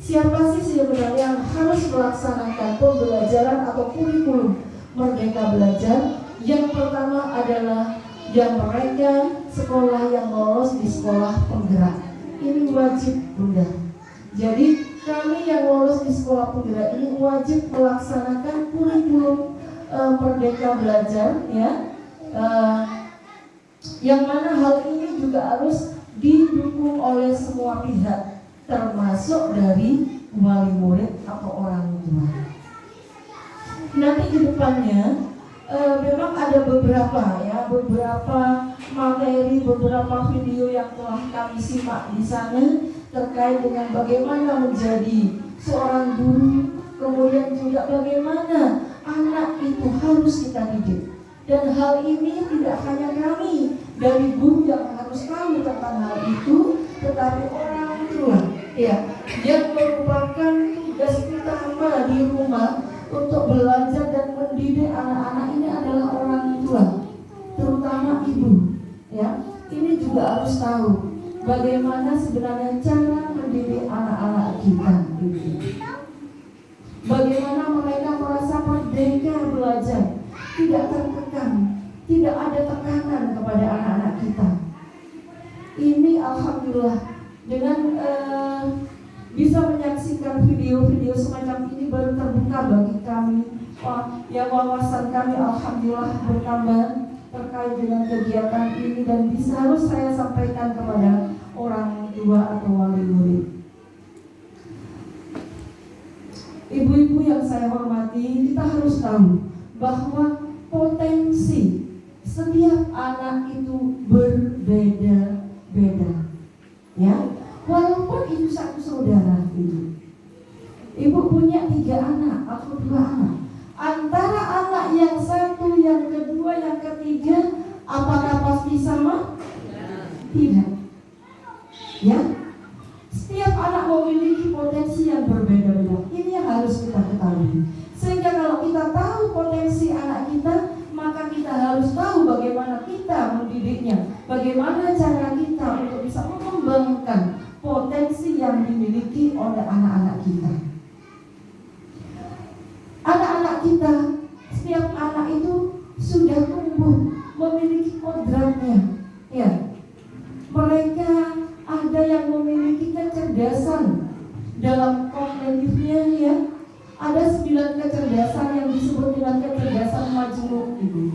Siapa sih sebenarnya yang harus melaksanakan pembelajaran atau kurikulum Merdeka Belajar? Yang pertama adalah yang mereka sekolah yang lolos di sekolah penggerak. Ini wajib, Bunda. Jadi kami yang lolos di sekolah penggerak ini wajib melaksanakan kurikulum Merdeka Belajar, ya. Yang mana hal ini juga harus didukung oleh semua pihak, termasuk dari wali murid atau orang tua. Nanti di depannya memang ada beberapa materi, beberapa video yang telah kami simak di sana terkait dengan bagaimana menjadi seorang guru, kemudian juga bagaimana anak itu harus kita didik. Dan hal ini tidak hanya kami dari guru yang harus tahu tentang hal itu, tetapi orang tua, ya, yang merupakan tugas utama di rumah untuk belajar dan mendidik anak-anak ini adalah orang tua, terutama ibu, ya. Ini juga harus tahu bagaimana sebenarnya cara mendidik anak-anak kita, bagaimana mereka merasa merdeka belajar, tidak tertekan, tidak ada tekanan kepada anak-anak kita. Ini alhamdulillah dengan bisa menyaksikan video-video semacam ini baru terbuka bagi kami. Ya, wawasan kami alhamdulillah bertambah terkait dengan kegiatan ini dan harus saya sampaikan kepada orang tua atau wali murid. Ibu-ibu yang saya hormati, kita harus tahu bahwa potensi setiap anak itu berbeda-beda, ya. Walaupun itu satu saudara, ibu punya 3 anak atau 2 anak, antara anak yang satu, yang kedua, yang ketiga, apakah pasti sama? Tidak, ya. Setiap anak memiliki potensi yang berbeda-beda. Ini yang harus kita ketahui. Sehingga kalau kita tahu potensi anak kita, maka kita harus tahu bagaimana kita mendidiknya, bagaimana cara kita untuk bisa mengembangkan potensi yang dimiliki oleh anak-anak kita. Anak-anak kita, setiap anak itu sudah tumbuh memiliki kodratnya, ya. Mereka ada yang memiliki kecerdasan dalam kognitifnya, ya. Ada 9 kecerdasan yang disebut dengan kecerdasan majmuk itu.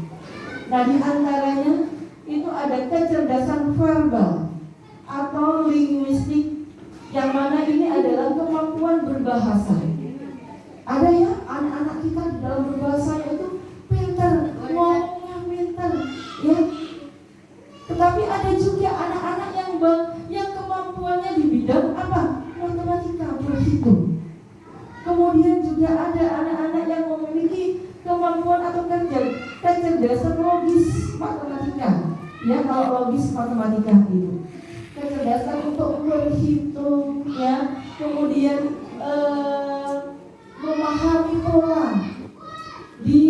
Nah, di antaranya itu ada kecerdasan verbal atau linguistik, yang mana ini adalah kemampuan berbahasa. Ada ya anak-anak kita di dalam berbahasa itu pintar, ngomongnya pintar, ya. Tetapi ada juga anak-anak yang kemampuannya di bidang apa? Matematika, berhitung. Kemudian juga ada anak-anak yang memiliki kemampuan atau kecerdasan logis matematika, ya. Kalau logis matematika itu kecerdasan untuk berhitung, ya. Kemudian memahami pola. Di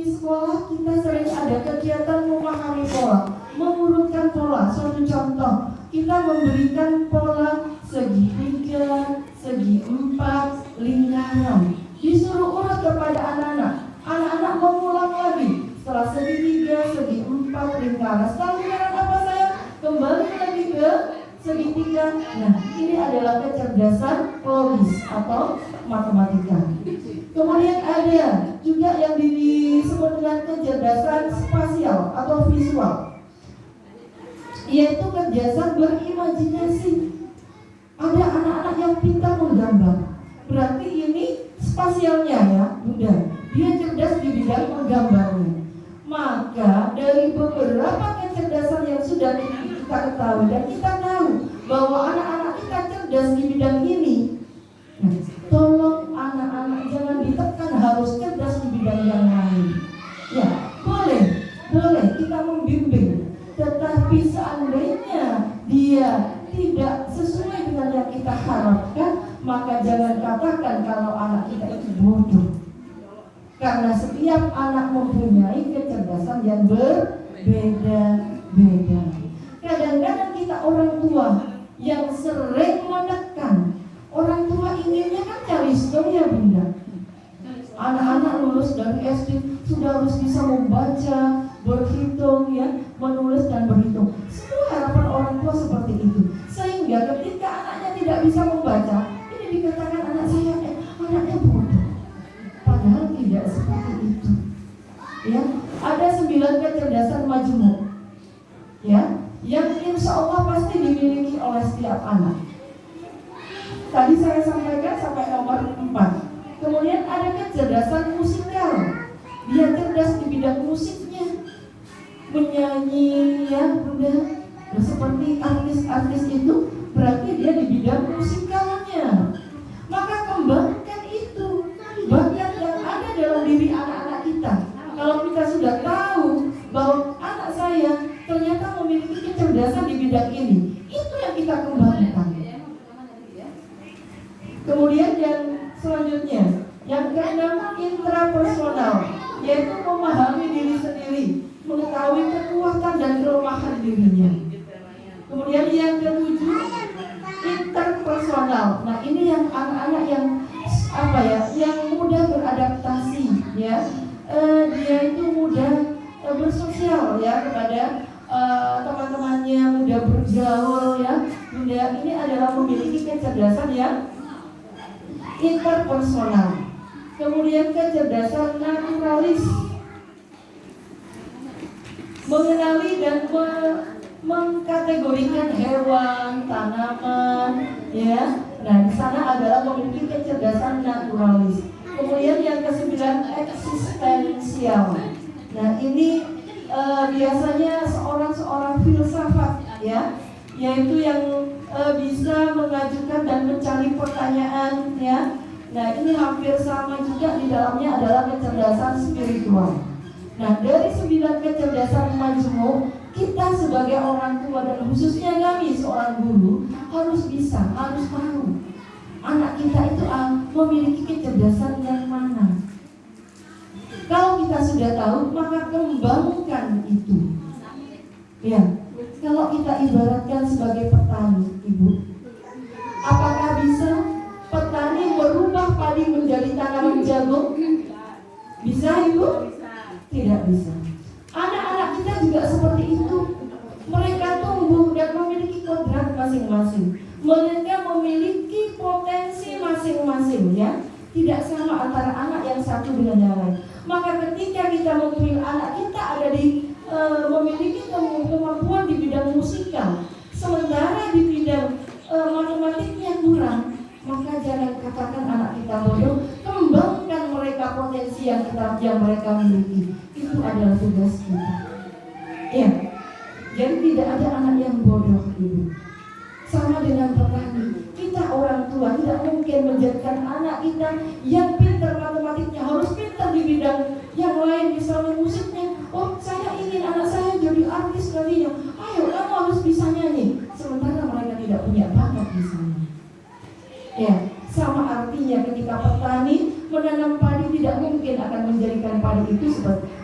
sekolah kita sering ada kegiatan memahami pola, mengurutkan pola. Suatu contoh, kita memberikan pola segi 3, segi 4, lingkaran. Disuruh urut kepada anak-anak. Anak-anak mengulang lagi. Setelah segi 3, segi 4, lingkaran. Setelah lingkaran apa saya? Kembali lagi ke segi 3. Nah, ini adalah kecerdasan logis atau matematika. Kemudian ada juga yang disebut dengan kecerdasan spasial atau visual, yaitu kecerdasan berimajinasi. Ada anak-anak yang pintar menggambar. Berarti ini spasialnya, ya, Bunda. Dia cerdas di bidang menggambarnya. Maka dari beberapa kecerdasan yang sudah kita ketahui dan kita tahu bahwa anak-anak kita cerdas di bidang ini, nah, tolong anak-anak jangan ditekan harus cerdas di bidang yang lain. Ya, boleh kita membimbing, tetapi seandainya dia tidak sesuai dengan yang kita harapkan, maka jangan katakan kalau anak kita itu bodoh. Karena setiap anak mempunyai kecerdasan yang berbeda-beda. Kadang-kadang kita orang tua yang sering menekan, orang tua ingin baca listo ya Bunda. Anak-anak lulus dari SD sudah harus bisa membaca, berhitung ya, menulis dan berhitung. Semua harapan orang tua seperti itu. Sehingga ketika anaknya tidak bisa membaca, ini dikatakan anaknya bodoh. Padahal tidak seperti itu. Ya, ada 9 kecerdasan majemuk. Ya, yang insya Allah pasti dimiliki oleh setiap anak. Tadi saya sampaikan sampai nomor 4. Kemudian ada kecerdasan musikal. Dia cerdas di bidang musiknya, menyanyi ya Bunda. Nah, seperti artis-artis itu berarti dia di bidang musikalnya. Maka kembangkan itu bakat yang ada dalam diri anak-anak kita. Kalau kita sudah tahu bahwa anak saya ternyata memiliki kecerdasan di bidang ini, itu yang kita kembangkan. Kemudian yang selanjutnya, yang keenam, intrapersonal, yaitu memahami diri sendiri, mengetahui kekuatan dan kelemahan dirinya. Kemudian yang ketujuh, interpersonal. Nah, ini yang anak-anak yang yang mudah beradaptasi ya. Dia itu mudah bersosial ya kepada teman-temannya, mudah bergaul ya. Bunda ini adalah memiliki kecerdasan yang interpersonal. Kemudian kecerdasan naturalis, mengenali dan mengkategorikan hewan, tanaman, ya. Nah, di sana adalah memiliki kecerdasan naturalis. Kemudian yang ke-9, eksistensial. Nah, ini biasanya seorang filsafat, ya, yaitu yang bisa mengajukan dan mencari pertanyaan, ya. Nah, ini hampir sama juga di dalamnya adalah kecerdasan spiritual. Nah, dari 9 kecerdasan majemuk, kita sebagai orang tua dan khususnya kami seorang guru harus bisa, harus tahu anak kita itu memiliki kecerdasan yang mana. Kalau kita sudah tahu, maka kembangkan itu. Ya, kalau kita ibaratkan sebagai petani, Ibu, apakah bisa petani merubah padi menjadi tanaman jagung? Bisa, Ibu? Tidak bisa. Anak-anak kita juga seperti itu. Mereka tumbuh dan memiliki kodrat masing-masing. Mereka memiliki potensi masing-masing, ya. Tidak sama antara anak yang satu dengan yang lain. Maka ketika kita memilih anak kita ada memiliki kemampuan di bidang musikal, sementara di bidang matematiknya kurang, maka jangan katakan anak kita bodoh. Kembangkan mereka potensi yang mereka miliki. Itu adalah tugas kita. Ya, jadi tidak ada anak yang bodoh, Ibu. Sama dengan petani, kita orang tua tidak mungkin menjadikan anak kita yang pintar matematiknya harus pintar di bidang yang lain, misalnya musiknya. Oh, saya ingin anak saya jadi artis nantinya. Ayo, kamu harus bisa nyanyi. Sementara mereka tidak punya bakat di sana. Ya, sama artinya ketika petani menanam padi tidak mungkin akan menjadikan padi itu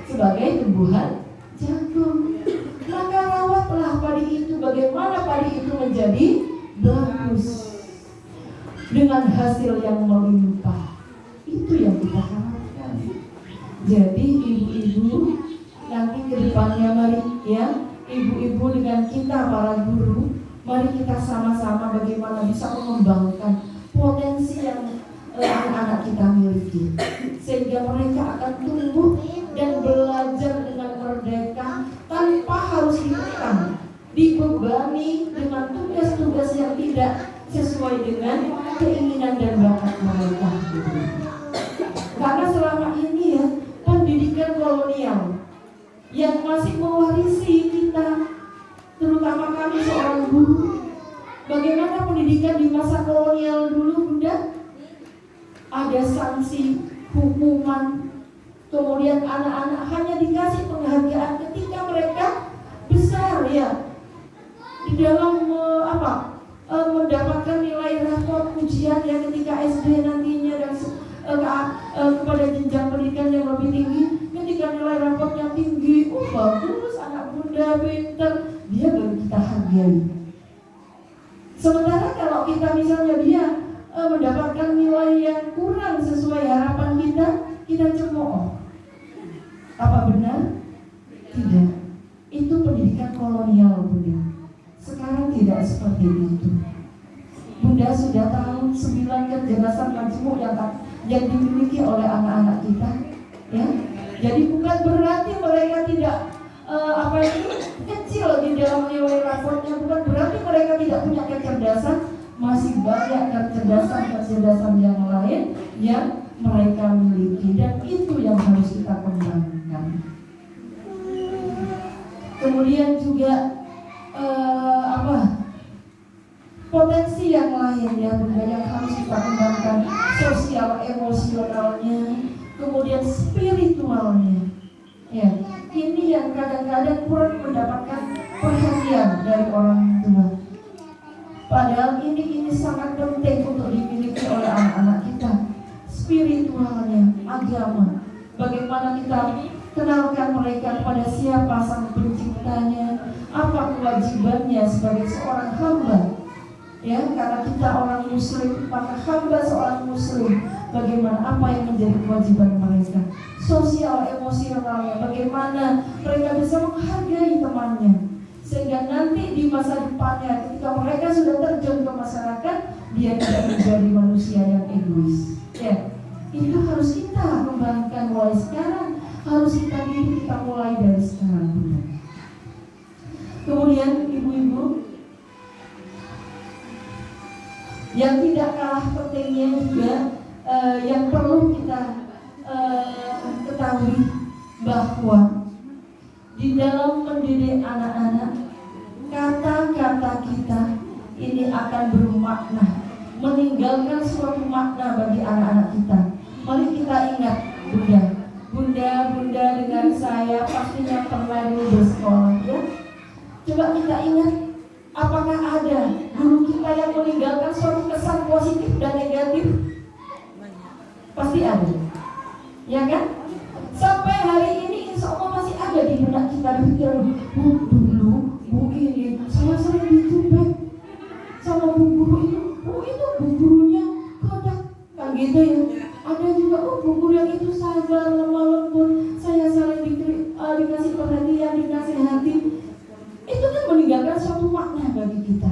sebagai tumbuhan jagung. Maka rawatlah padi itu, bagaimana padi itu menjadi bagus dengan hasil yang melimpah. Itu yang kita harapkan. Jadi ibu-ibu nanti ke depannya, mari ya, ibu-ibu dengan kita para guru, mari kita sama-sama bagaimana bisa mengembangkan potensi yang anak-anak kita miliki, sehingga mereka akan tumbuh dan belajar dengan merdeka tanpa harus ditekan, dibebani dengan tugas-tugas yang tidak sesuai dengan keinginan dan bakat mereka. Karena selama ini ya, pendidikan kolonial yang masih mewarisi kita, terutama kami seorang guru. Bagaimana pendidikan di masa kolonial dulu, Bunda? Ada sanksi, hukuman, kemudian anak-anak hanya dikasih penghargaan ketika mereka besar ya, di dalam mendapatkan nilai rapor ujian ya ketika SD nantinya dan kepada jenjang pendidikan yang lebih tinggi. Ketika nilai rapotnya tinggi, bagus, anak Bunda pintar, dia baru kita hargai. Sementara kalau kita misalnya dia mendapatkan nilai yang kurang sesuai harapan kita, kita cemooh. Apa benar? Tidak. Itu pendidikan kolonial, Bunda. Sekarang tidak seperti itu. Bunda sudah tahu 9 kecerdasan majmuk yang dimiliki oleh anak-anak kita, ya. Jadi bukan berarti mereka tidak kecil di dalam nilai raportnya, bukan berarti mereka tidak punya kecerdasan. Masih banyak kecerdasan yang lain yang mereka miliki, dan itu yang harus kita kembangkan. Kemudian juga potensi yang lain ya Bunda, yang harus kita kembangkan, sosial emosionalnya, kemudian spiritualnya. Ya, ini yang kadang-kadang kurang mendapatkan perhatian dari orang tua. Padahal ini sangat penting untuk dimiliki oleh anak-anak kita. Spiritualnya, agama, bagaimana kita kenalkan mereka kepada siapa sang penciptanya, apa kewajibannya sebagai seorang hamba. Ya, karena kita orang muslim, maka hamba seorang muslim, bagaimana apa yang menjadi kewajiban mereka. Sosial emosionalnya, bagaimana mereka bisa menghargai temannya, sehingga nanti di masa depannya ketika mereka sudah terjun ke masyarakat, dia tidak menjadi manusia yang egois. Ya, itu harus kita kembangkan mulai sekarang, harus kita mulai dari sekarang. Kemudian ibu-ibu, yang tidak kalah pentingnya juga yang perlu kita ketahui bahwa di dalam mendidik anak-anak, kata-kata kita ini akan bermakna, meninggalkan suatu makna bagi anak-anak kita. Mari kita ingat, Bunda dengan saya pastinya pernah dulu bersekolah, ya. Coba kita ingat, apakah ada guru kita yang meninggalkan suatu kesan positif dan negatif? Pasti ada, ya kan? Sampai hari ini insya Allah masih ada di benak kita, berpikir, dulu Bu ini saya sering dicubek sama bu guru itu, itu bu gurunya kodak, kan gitu ya. Ada juga bu guru yang itu sabar, lemah lembut, saya sering dikasih perhatian, dinasihati. Itu kan meninggalkan suatu makna bagi kita.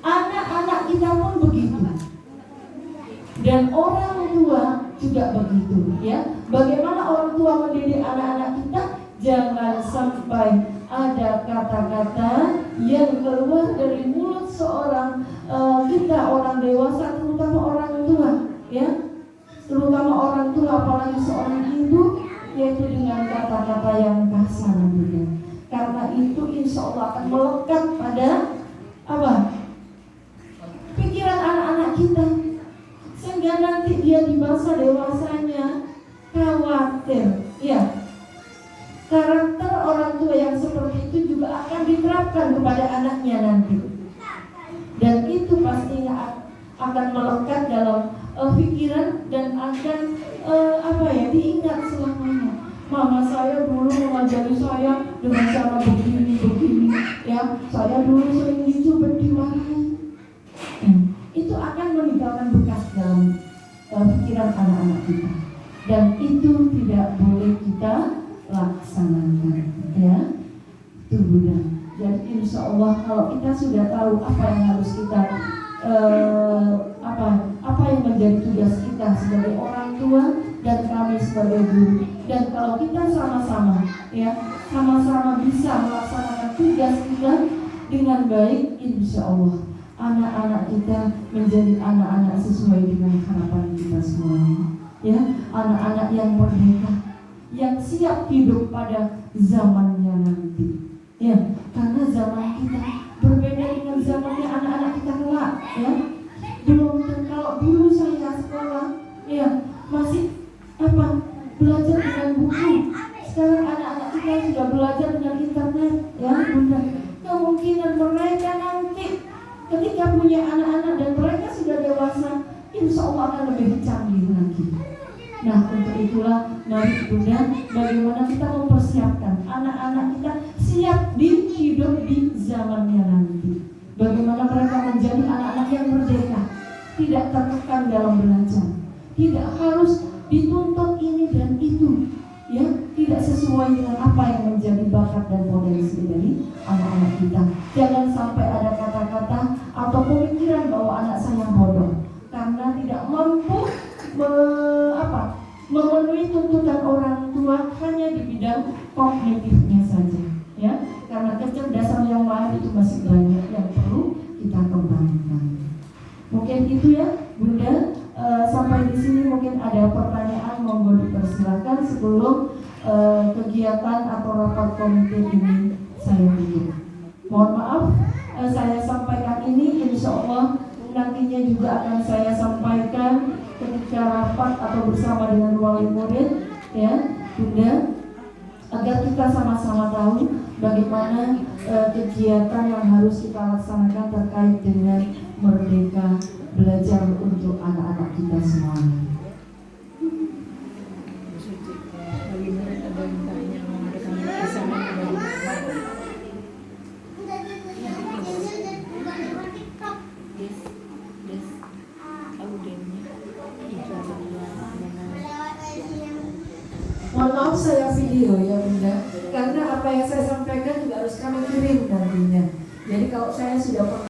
Anak-anak kita pun begitu, dan orang tua juga begitu, ya. Bagaimana orang tua mendidik anak-anak kita? Jangan sampai ada kata-kata yang keluar dari mulut seorang kita orang dewasa, terutama orang tua, ya, terutama orang tua, apalagi seorang ibu, yaitu dengan kata-kata yang kasar, gitu. Karena itu insya Allah akan melekat pada pikiran anak-anak kita, sehingga nanti dia di masa dewasanya khawatir, ya. Karakter orang tua yang seperti itu juga akan diterapkan kepada anaknya nanti, dan itu pastinya akan melekat dalam pikiran dan akan diingat selamanya. Mama saya dulu mengajari saya dengan cara begini, ya. Saya dulu sering dicubit, dimarahi. Itu akan meninggalkan bekas dalam pikiran anak-anak kita, dan itu tidak boleh kita laksanakan, ya. Itu Bunda. Jadi insya Allah kalau kita sudah tahu apa yang harus kita apa yang menjadi tugas kita sebagai orang tua dan kami sebagai guru, dan kalau kita sama-sama bisa melaksanakan tugas kita dengan baik, insya Allah anak-anak kita menjadi anak-anak sesuai dengan harapan kita semuanya, ya. Anak-anak yang merdeka, yang siap hidup pada zamannya nanti, ya. Karena zaman kita berbeda dengan zamannya anak-anak kita kelak, ya. Kalau dulu saya sekolah, ya, masih belajar dengan buku. Sekarang anak-anak kita sudah belajar dengan internet, ya Bunda. Kemungkinan mereka nanti ketika punya anak-anak dan mereka sudah dewasa, insya Allah akan lebih canggih lagi. Nah, untuk itulah mari Bunda, bagaimana kita mempersiapkan anak-anak kita siap hidup di zamannya nanti. Bagaimana mereka menjadi anak-anak yang merdeka, tidak tertekan dalam belajar, tidak harus dituntut ini dan itu, ya, tidak sesuai dengan apa yang menjadi bakat dan potensi dari anak-anak kita. Jangan sampai ada kata-kata atau pemikiran bahwa anak saya bodoh karena tidak mampu memenuhi tuntutan orang tua hanya di bidang kognitifnya saja, ya, karena kecerdasan yang lain itu masih banyak yang perlu kita kembangkan. Mungkin itu ya Bunda. Sampai di sini mungkin ada pertanyaan, monggo dipersilakan sebelum kegiatan atau rapat komite ini saya tutup. Mohon maaf, saya sampaikan ini, insya Allah nantinya juga akan saya sampaikan ketika rapat atau bersama dengan wali murid, ya Bunda, agar kita sama-sama tahu bagaimana kegiatan yang harus kita laksanakan terkait dengan Merdeka Belajar untuk anak-anak kita semuanya. Mohon maaf saya video ya Bunda, karena apa yang saya sampaikan juga harus kami kirim nantinya. Jadi kalau saya sudah